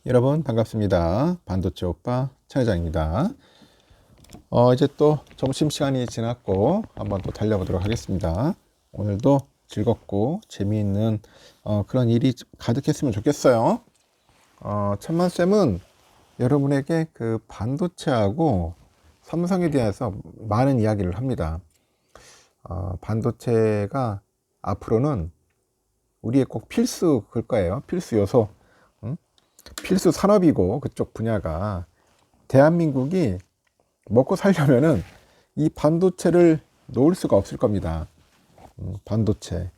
여러분 반갑습니다. 반도체 오빠 차 회장입니다. 이제 또 점심시간이 지났고 한번 또 달려보도록 하겠습니다. 오늘도 즐겁고 재미있는 그런 일이 가득했으면 좋겠어요. 천만쌤은 여러분에게 그 반도체하고 삼성에 대해서 많은 이야기를 합니다. 반도체가 앞으로는 우리의 꼭 필수 그럴 거예요. 필수 요소. 필수 산업이고 그쪽 분야가 대한민국이 먹고 살려면은 이 반도체를 놓을 수가 없을 겁니다. 반도체.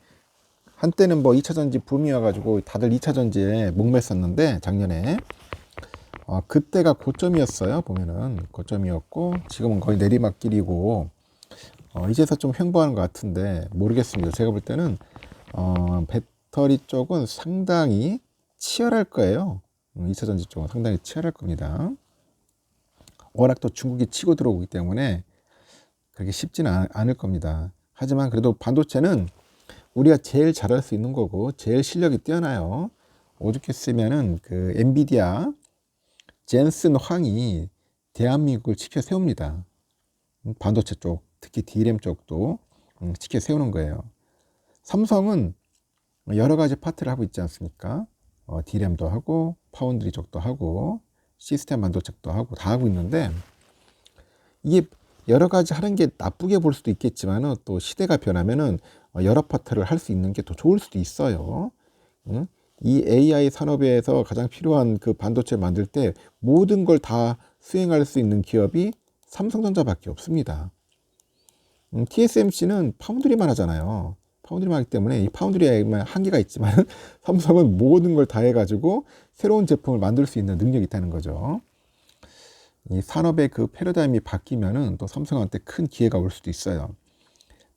한때는 뭐 2차 전지 붐이 와가지고 다들 2차 전지에 목맸었는데 작년에 그때가 고점이었어요. 보면은 고점이었고 지금은 거의 내리막길이고 이제서 좀 횡보하는 것 같은데 모르겠습니다. 제가 볼 때는 배터리 쪽은 상당히 치열할 거예요. 2차 전지 쪽은 상당히 치열할 겁니다. 워낙 또 중국이 치고 들어오기 때문에 그렇게 쉽지는 않을 겁니다. 하지만 그래도 반도체는 우리가 제일 잘할 수 있는 거고 제일 실력이 뛰어나요. 오죽했으면은 그 엔비디아 젠슨 황이 대한민국을 지켜 세웁니다. 반도체 쪽, 특히 D램 쪽도 지켜 세우는 거예요. 삼성은 여러 가지 파트를 하고 있지 않습니까? D램도 하고 파운드리 쪽도 하고 시스템 반도체 쪽도 하고 다 하고 있는데 이게 여러 가지 하는 게 나쁘게 볼 수도 있겠지만은 또 시대가 변하면은 여러 파트를 할 수 있는 게 더 좋을 수도 있어요. 이 AI 산업에서 가장 필요한 그 반도체를 만들 때 모든 걸 다 수행할 수 있는 기업이 삼성전자밖에 없습니다. TSMC는 파운드리만 하잖아요. 파운드리만 하기 때문에 이 파운드리에만 한계가 있지만 삼성은 모든 걸 다 해가지고 새로운 제품을 만들 수 있는 능력이 있다는 거죠. 이 산업의 그 패러다임이 바뀌면은 또 삼성한테 큰 기회가 올 수도 있어요.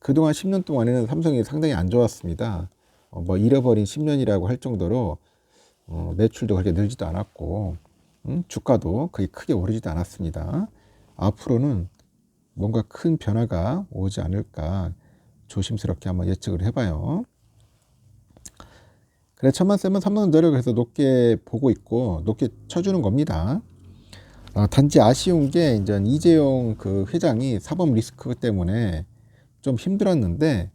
그동안 10년 동안에는 삼성이 상당히 안 좋았습니다. 뭐 잃어버린 10년이라고 할 정도로 매출도 그렇게 늘지도 않았고 주가도 그렇게 크게 오르지도 않았습니다. 앞으로는 뭔가 큰 변화가 오지 않을까 조심스럽게 한번 예측을 해봐요. 그래 천만쌤은 삼성전자를 그래서 높게 보고 있고 높게 쳐주는 겁니다. 단지 아쉬운 게 이제 이재용 그 회장이 사법 리스크 때문에 좀 힘들었는데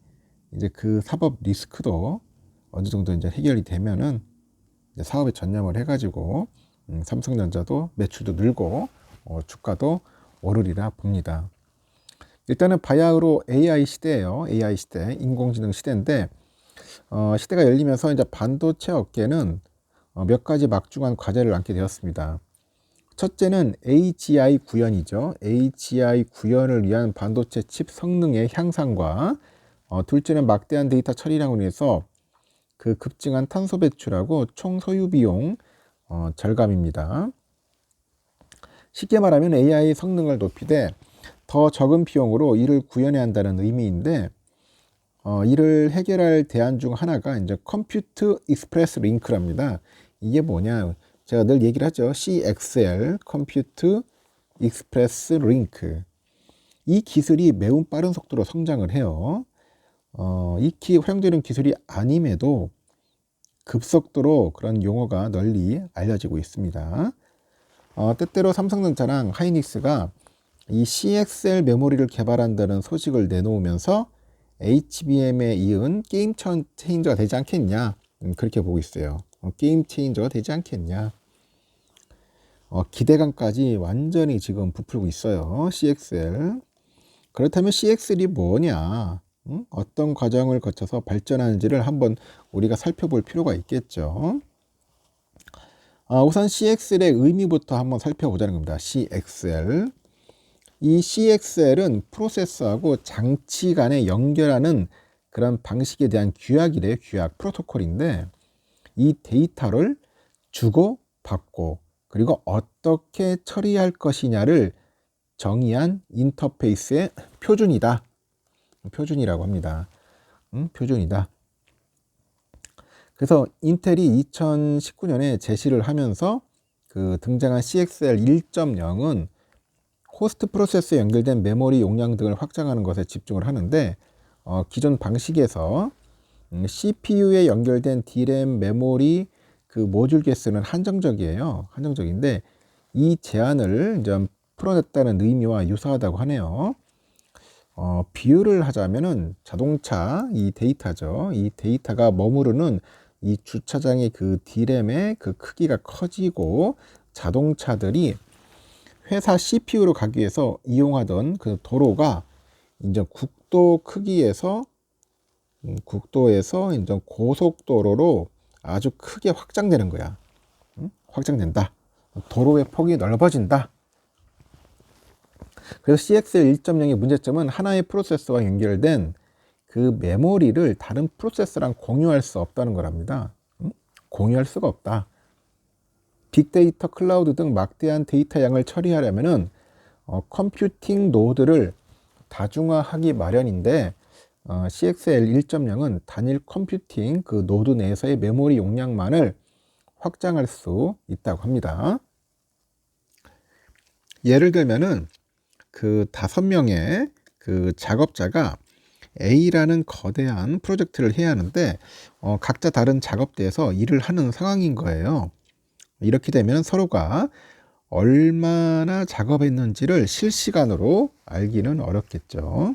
이제 그 사법 리스크도 어느 정도 이제 해결이 되면은 이제 사업에 전념을 해가지고 삼성전자도 매출도 늘고 주가도 오르리라 봅니다. 일단은 바야흐로 AI 시대예요. AI 시대, 인공지능 시대인데 시대가 열리면서 이제 반도체 업계는 몇 가지 막중한 과제를 안게 되었습니다. 첫째는 AGI 구현이죠. AGI 구현을 위한 반도체 칩 성능의 향상과 둘째는 막대한 데이터 처리량으로 인해서 그 급증한 탄소 배출하고 총 소유 비용 절감입니다. 쉽게 말하면 AI 성능을 높이되 더 적은 비용으로 이를 구현해야 한다는 의미인데 이를 해결할 대안 중 하나가 이제 컴퓨트 익스프레스 링크랍니다. 이게 뭐냐? 제가 늘 얘기를 하죠. CXL, 컴퓨트 익스프레스 링크. 이 기술이 매우 빠른 속도로 성장을 해요. 활용되는 기술이 아님에도 급속도로 그런 용어가 널리 알려지고 있습니다. 때때로 삼성전자랑 하이닉스가 이 CXL 메모리를 개발한다는 소식을 내놓으면서 HBM에 이은 게임 체인저가 되지 않겠냐 그렇게 보고 있어요. 게임 체인저가 되지 않겠냐. 기대감까지 완전히 지금 부풀고 있어요. CXL. 그렇다면 CXL이 뭐냐? 어떤 과정을 거쳐서 발전하는지를 한번 우리가 살펴볼 필요가 있겠죠. 우선 CXL의 의미부터 한번 살펴보자는 겁니다. CXL. 이 CXL은 프로세서하고 장치 간에 연결하는 그런 방식에 대한 규약이래요. 규약, 프로토콜인데 이 데이터를 주고 받고 그리고 어떻게 처리할 것이냐를 정의한 인터페이스의 표준이다. 표준이라고 합니다. 표준이다. 그래서 인텔이 2019년에 제시를 하면서 그 등장한 CXL 1.0은 호스트 프로세서에 연결된 메모리 용량 등을 확장하는 것에 집중을 하는데 기존 방식에서 CPU에 연결된 D램 메모리 그 모듈 개수는 한정적이에요. 한정적인데 이 제한을 이제 풀어냈다는 의미와 유사하다고 하네요. 비유를 하자면은 자동차 이 데이터죠. 이 데이터가 머무르는 이 주차장의 그 D램의 그 크기가 커지고 자동차들이 회사 CPU로 가기 위해서 이용하던 그 도로가 이제 국도 크기에서 국도에서 이제 고속도로로 아주 크게 확장되는 거야. 확장된다. 도로의 폭이 넓어진다. 그래서 CXL 1.0의 문제점은 하나의 프로세서와 연결된 그 메모리를 다른 프로세서랑 공유할 수 없다는 거랍니다. 공유할 수가 없다. 빅데이터, 클라우드 등 막대한 데이터 양을 처리하려면은 컴퓨팅 노드를 다중화하기 마련인데 CXL 1.0은 단일 컴퓨팅 그 노드 내에서의 메모리 용량만을 확장할 수 있다고 합니다. 예를 들면은 그 5명의 그 작업자가 A라는 거대한 프로젝트를 해야 하는데 각자 다른 작업대에서 일을 하는 상황인 거예요. 이렇게 되면 서로가 얼마나 작업했는지를 실시간으로 알기는 어렵겠죠.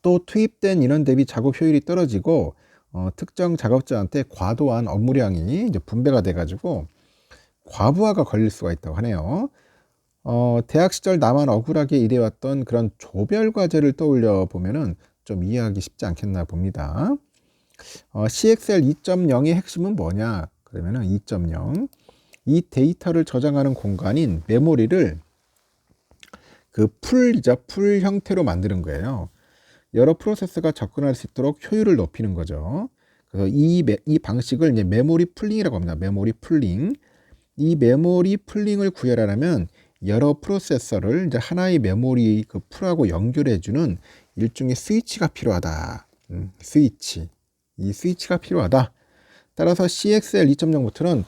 또 투입된 인원 대비 작업 효율이 떨어지고 특정 작업자한테 과도한 업무량이 이제 분배가 돼 가지고 과부하가 걸릴 수가 있다고 하네요. 대학 시절 나만 억울하게 일해왔던 그런 조별 과제를 떠올려 보면은 좀 이해하기 쉽지 않겠나 봅니다. CXL 2.0의 핵심은 뭐냐? 그러면은 2.0. 이 데이터를 저장하는 공간인 메모리를 그 풀 형태로 만드는 거예요. 여러 프로세스가 접근할 수 있도록 효율을 높이는 거죠. 그래서 이 방식을 이제 메모리 풀링이라고 합니다. 메모리 풀링. 이 메모리 풀링을 구현하려면 여러 프로세서를 이제 하나의 메모리 그 풀하고 연결해주는 일종의 스위치가 필요하다. 스위치. 이 스위치가 필요하다. 따라서 CXL 2.0부터는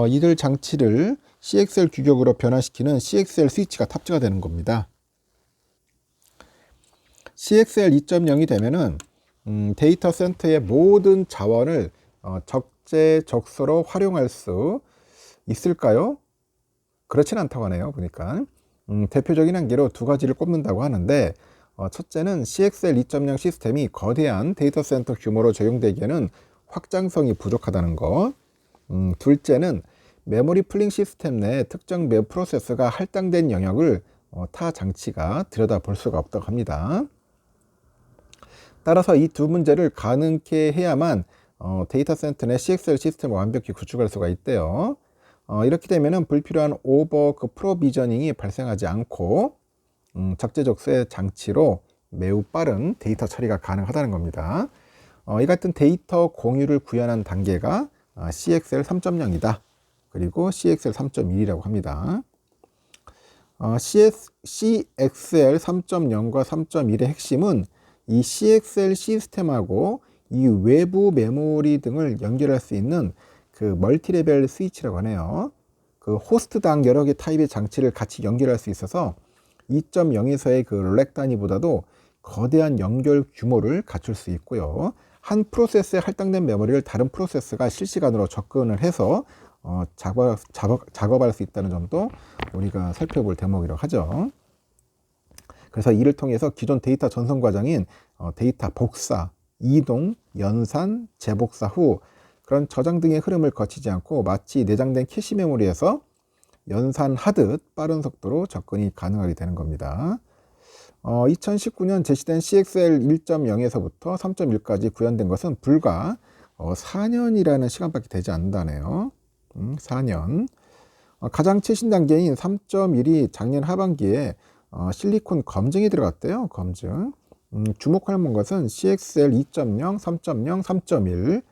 이들 장치를 CXL 규격으로 변화시키는 CXL 스위치가 탑재가 되는 겁니다. CXL 2.0이 되면은 데이터 센터의 모든 자원을 적재적소로 활용할 수 있을까요? 그렇진 않다고 하네요. 보니까 대표적인 한계로 두 가지를 꼽는다고 하는데 첫째는 CXL 2.0 시스템이 거대한 데이터 센터 규모로 적용되기에는 확장성이 부족하다는 것. 둘째는 메모리 풀링 시스템 내 특정 프로세서가 할당된 영역을 타 장치가 들여다볼 수가 없다고 합니다. 따라서 이 두 문제를 가능케 해야만 데이터 센터 내 CXL 시스템을 완벽히 구축할 수가 있대요. 이렇게 되면 불필요한 오버 그 프로비저닝이 발생하지 않고 적재적소의 장치로 매우 빠른 데이터 처리가 가능하다는 겁니다. 이 같은 데이터 공유를 구현한 단계가 CXL 3.0이다. 그리고 CXL 3.1이라고 합니다. CXL 3.0과 3.1의 핵심은 이 CXL 시스템하고 이 외부 메모리 등을 연결할 수 있는 그 멀티레벨 스위치라고 하네요. 그 호스트당 여러 개 타입의 장치를 같이 연결할 수 있어서 2.0에서의 그 렉 단위보다도 거대한 연결 규모를 갖출 수 있고요. 한 프로세스에 할당된 메모리를 다른 프로세스가 실시간으로 접근을 해서 작업할 수 있다는 점도 우리가 살펴볼 대목이라고 하죠. 그래서 이를 통해서 기존 데이터 전송 과정인 데이터 복사, 이동, 연산, 재복사 후 그런 저장 등의 흐름을 거치지 않고 마치 내장된 캐시 메모리에서 연산하듯 빠른 속도로 접근이 가능하게 되는 겁니다. 2019년 제시된 CXL 1.0에서부터 3.1까지 구현된 것은 불과 4년이라는 시간밖에 되지 않는다네요. 4년. 가장 최신 단계인 3.1이 작년 하반기에 실리콘 검증이 들어갔대요. 검증. 주목할 만한 것은 CXL 2.0, 3.0, 3.1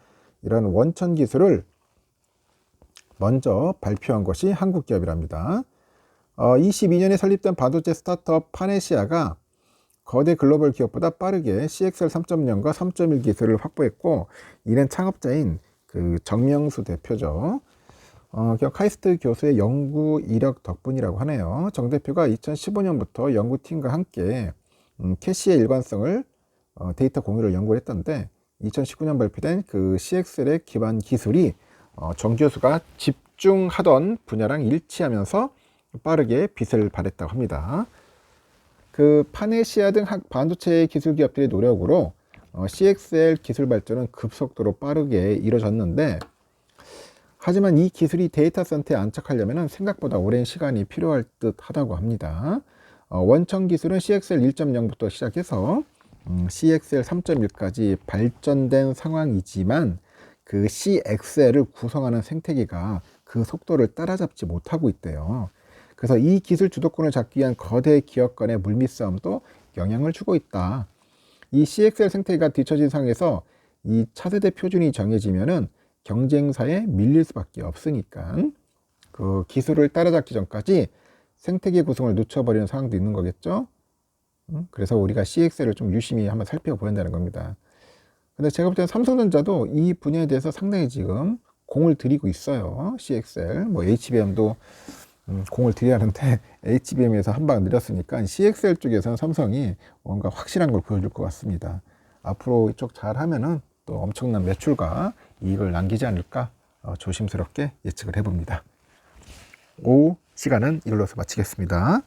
이런 원천 기술을 먼저 발표한 것이 한국 기업이랍니다. 22년에 설립된 반도체 스타트업 파네시아가 거대 글로벌 기업보다 빠르게 CXL 3.0과 3.1 기술을 확보했고, 이는 창업자인 그 정명수 대표죠. 카이스트 교수의 연구 이력 덕분이라고 하네요. 정 대표가 2015년부터 연구팀과 함께 캐시의 일관성을 데이터 공유를 연구를 했던데 2019년 발표된 그 CXL의 기반 기술이 정 교수가 집중하던 분야랑 일치하면서 빠르게 빛을 발했다고 합니다. 그 파네시아 등 반도체 기술 기업들의 노력으로 CXL 기술 발전은 급속도로 빠르게 이루어졌는데, 하지만 이 기술이 데이터 센터에 안착하려면 생각보다 오랜 시간이 필요할 듯 하다고 합니다. 원천 기술은 CXL 1.0부터 시작해서 CXL 3.1까지 발전된 상황이지만 그 CXL을 구성하는 생태계가 그 속도를 따라잡지 못하고 있대요. 그래서 이 기술 주도권을 잡기 위한 거대 기업 간의 물밑 싸움도 영향을 주고 있다. 이 CXL 생태계가 뒤처진 상황에서 이 차세대 표준이 정해지면은 경쟁사에 밀릴 수밖에 없으니까 그 기술을 따라잡기 전까지 생태계 구성을 놓쳐버리는 상황도 있는 거겠죠. 그래서 우리가 CXL을 좀 유심히 한번 살펴보야 한다는 겁니다. 근데 제가 볼 때는 삼성전자도 이 분야에 대해서 상당히 지금 공을 들이고 있어요. CXL, 뭐 HBM도 공을 들여야 하는데 HBM에서 한 방 느렸으니까 CXL 쪽에서는 삼성이 뭔가 확실한 걸 보여줄 것 같습니다. 앞으로 이쪽 잘 하면은 또 엄청난 매출과 이익을 남기지 않을까 조심스럽게 예측을 해봅니다. 오후 시간은 이걸로서 마치겠습니다.